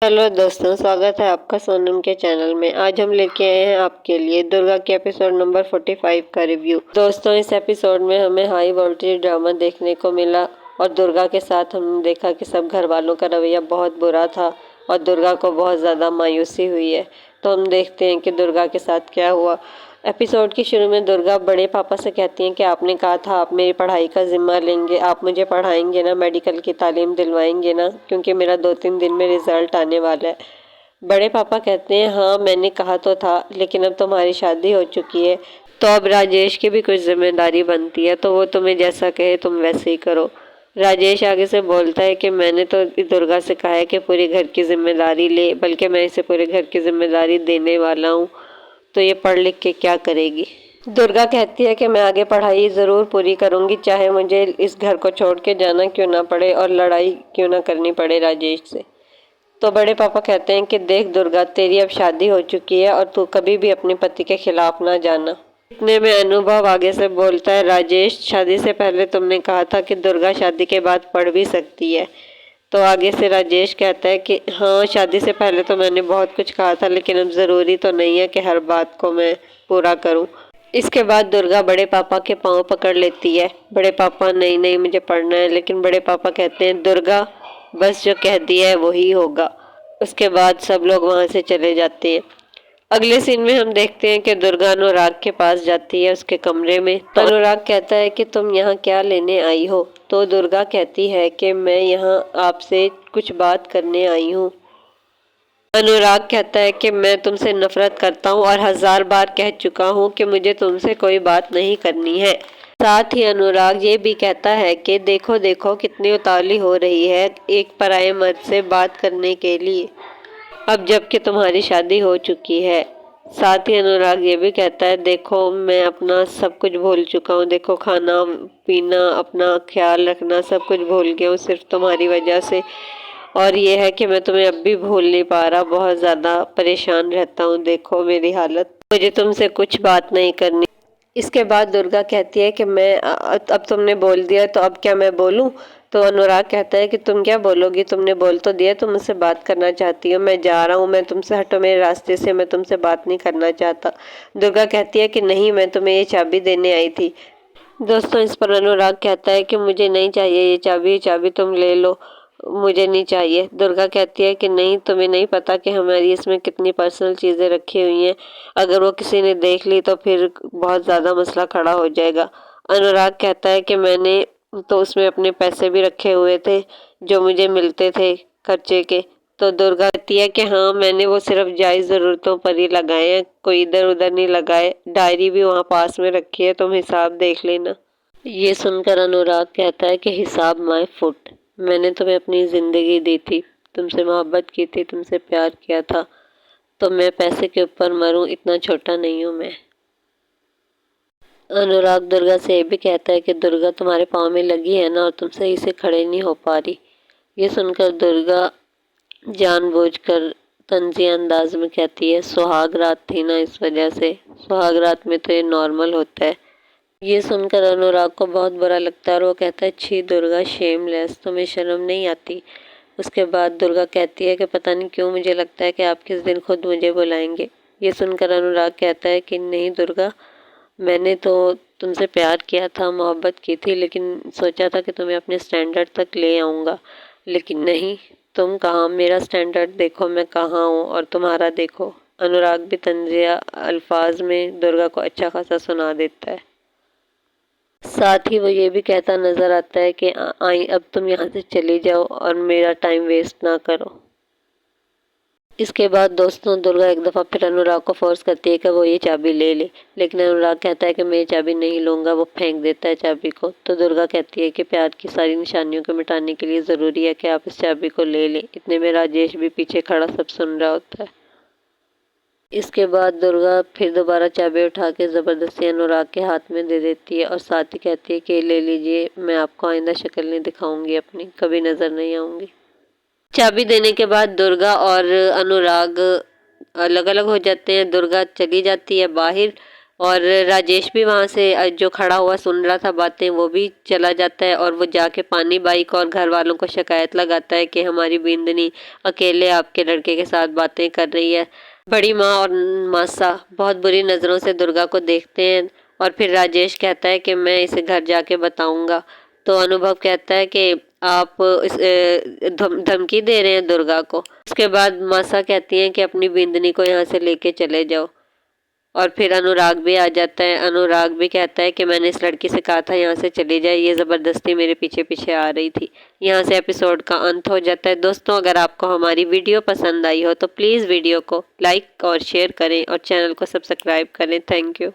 Hello दोस्तों, स्वागत है आपका सोनम के चैनल में। आज हम लेके आए हैं आपके लिए दुर्गा के एपिसोड नंबर 45 का रिव्यू। दोस्तों, इस एपिसोड में हमें हाई वोल्टेज ड्रामा देखने को मिला और दुर्गा के साथ हमने देखा कि सब घर वालों का रवैया बहुत बुरा था और दुर्गा को बहुत ज़्यादा मायूसी हुई है। तो हम देखते हैं कि दुर्गा के साथ क्या हुआ। एपिसोड की शुरू में दुर्गा बड़े पापा से कहती हैं कि आपने कहा था आप मेरी पढ़ाई का ज़िम्मा लेंगे, आप मुझे पढ़ाएंगे ना, मेडिकल की तालीम दिलवाएंगे ना, क्योंकि मेरा 2-3 दिन में रिज़ल्ट आने वाला है। बड़े पापा कहते हैं हाँ मैंने कहा तो था, लेकिन अब तुम्हारी शादी हो चुकी है तो अब राजेश की भी कुछ जिम्मेदारी बनती है, तो वो तुम्हें जैसा कहे तुम वैसे ही करो। राजेश आगे से बोलता है कि मैंने तो दुर्गा से कहा है कि पूरे घर की जिम्मेदारी ले, बल्कि मैं इसे पूरे घर की जिम्मेदारी देने वाला हूँ, तो ये पढ़ लिख के क्या करेगी। दुर्गा कहती है कि मैं आगे पढ़ाई ज़रूर पूरी करूँगी, चाहे मुझे इस घर को छोड़ के जाना क्यों ना पड़े और लड़ाई क्यों ना करनी पड़े राजेश से। तो बड़े पापा कहते हैं कि देख दुर्गा, तेरी अब शादी हो चुकी है और तू कभी भी अपने पति के खिलाफ ना जाना। इतने में अनुभव आगे से बोलता है, राजेश शादी से पहले तुमने कहा था कि दुर्गा शादी के बाद पढ़ भी सकती है। तो आगे से राजेश कहता है कि हाँ शादी से पहले तो मैंने बहुत कुछ कहा था, लेकिन अब ज़रूरी तो नहीं है कि हर बात को मैं पूरा करूं। इसके बाद दुर्गा बड़े पापा के पाँव पकड़ लेती है। बड़े पापा नहीं नहीं मुझे पढ़ना है, लेकिन बड़े पापा कहते हैं दुर्गा बस जो कह दिया है वही होगा। उसके बाद सब लोग वहाँ से चले जाते हैं। अगले सीन में हम देखते हैं कि दुर्गा अनुराग के पास जाती है उसके कमरे में। तो अनुराग कहता है कि तुम यहाँ क्या लेने आई हो। तो दुर्गा कहती है कि मैं यहाँ आपसे कुछ बात करने आई हूँ। अनुराग कहता है कि मैं तुमसे नफरत करता हूँ और 1000 बार कह चुका हूँ कि मुझे तुमसे कोई बात नहीं करनी है। साथ ही अनुराग ये भी कहता है कि देखो देखो कितनी उतावली हो रही है एक पराये मर्द से बात करने के लिए, अब जबकि तुम्हारी शादी हो चुकी है। साथ ही अनुराग ये भी कहता है देखो मैं अपना सब कुछ भूल चुका हूँ, देखो खाना पीना अपना ख्याल रखना सब कुछ भूल गया हूँ सिर्फ तुम्हारी वजह से, और ये है कि मैं तुम्हें अब भी भूल नहीं पा रहा, बहुत ज़्यादा परेशान रहता हूँ, देखो मेरी हालत, मुझे तुमसे कुछ बात नहीं करनी। इसके बाद दुर्गा कहती है कि मैं अब तुमने बोल दिया तो अब क्या मैं बोलूं। तो अनुराग कहता है कि तुम क्या बोलोगी, तुमने बोल तो दिया तुम मुझसे बात करना चाहती हो, मैं जा रहा हूँ, मैं तुमसे, हटो मेरे रास्ते से, मैं तुमसे बात नहीं करना चाहता। दुर्गा कहती है कि नहीं मैं तुम्हें ये चाबी देने आई थी। दोस्तों, इस पर अनुराग कहता है कि मुझे नहीं चाहिए ये चाबी तुम ले लो, मुझे नहीं चाहिए। दुर्गा कहती है कि नहीं तुम्हें नहीं पता कि हमारी इसमें कितनी पर्सनल चीज़ें रखी हुई हैं, अगर वो किसी ने देख ली तो फिर बहुत ज़्यादा मसला खड़ा हो जाएगा। अनुराग कहता है कि मैंने तो उसमें अपने पैसे भी रखे हुए थे जो मुझे मिलते थे खर्चे के। तो दुर्गा कहती है कि हाँ मैंने वो सिर्फ जायज़ ज़रूरतों पर ही लगाए हैं, कोई इधर उधर नहीं लगाए, डायरी भी वहाँ पास में रखी है, तुम हिसाब देख लेना। ये सुनकर अनुराग कहता है कि हिसाब माय फुट, मैंने तुम्हें अपनी ज़िंदगी दी थी, तुमसे मोहब्बत की थी, तुमसे प्यार किया था, तो मैं पैसे के ऊपर मरूं इतना छोटा नहीं हूं मैं। अनुराग दुर्गा से ये भी कहता है कि दुर्गा तुम्हारे पाँव में लगी है ना और तुम सही से खड़े नहीं हो पा रही। ये सुनकर दुर्गा जानबूझकर तंजिया अंदाज में कहती है सुहाग रात थी ना इस वजह से, सुहाग रात में तो ये नॉर्मल होता है। ये सुनकर अनुराग को बहुत बुरा लगता है और वो कहता है छी दुर्गा शेमलेस, तुम्हें शर्म नहीं आती। उसके बाद दुर्गा कहती है कि पता नहीं क्यों मुझे लगता है कि आप किस दिन खुद मुझे बुलाएंगे। ये सुनकर अनुराग कहता है कि नहीं दुर्गा, मैंने तो तुमसे प्यार किया था, मोहब्बत की थी, लेकिन सोचा था कि तुम्हें अपने स्टैंडर्ड तक ले आऊँगा, लेकिन नहीं, तुम कहाँ, मेरा स्टैंडर्ड देखो मैं कहाँ हूँ और तुम्हारा देखो। अनुराग भी तंजिया अल्फाज में दुर्गा को अच्छा खासा सुना देता है। साथ ही वो ये भी कहता नजर आता है कि आई अब तुम यहाँ से चली जाओ और मेरा टाइम वेस्ट ना करो। इसके बाद दोस्तों दुर्गा एक दफ़ा फिर अनुराग को फोर्स करती है कि वो ये चाबी ले ले, लेकिन अनुराग कहता है कि मैं ये चाबी नहीं लूँगा, वो फेंक देता है चाबी को। तो दुर्गा कहती है कि प्यार की सारी निशानियों को मिटाने के लिए ज़रूरी है कि आप इस चाबी को ले लें। इतने में राजेश भी पीछे खड़ा सब सुन रहा होता है। इसके बाद दुर्गा फिर दोबारा चाबी उठा के ज़बरदस्ती अनुराग के हाथ में दे देती है और साथ ही कहती है कि ले लीजिए, मैं आपको आइंदा शक्ल नहीं दिखाऊंगी, अपनी कभी नज़र नहीं आऊंगी। चाबी देने के बाद दुर्गा और अनुराग अलग अलग हो जाते हैं। दुर्गा चली जाती है बाहर और राजेश भी वहाँ से जो खड़ा हुआ सुन रहा था बातें, वो भी चला जाता है और वो जाके पानी बाई को और घर वालों को शिकायत लगाता है कि हमारी बिंदनी अकेले आपके लड़के के साथ बातें कर रही है। बड़ी माँ और मासा बहुत बुरी नज़रों से दुर्गा को देखते हैं और फिर राजेश कहता है कि मैं इसे घर जाके बताऊंगा। तो अनुभव कहता है कि आप धमकी दे रहे हैं दुर्गा को। उसके बाद मासा कहती हैं कि अपनी बिंदनी को यहाँ से लेके चले जाओ। और फिर अनुराग भी आ जाता है। अनुराग भी कहता है कि मैंने इस लड़की से कहा था यहाँ से चली जाए, ये ज़बरदस्ती मेरे पीछे पीछे आ रही थी। यहाँ से एपिसोड का अंत हो जाता है। दोस्तों, अगर आपको हमारी वीडियो पसंद आई हो तो प्लीज़ वीडियो को लाइक और शेयर करें और चैनल को सब्सक्राइब करें। Thank you.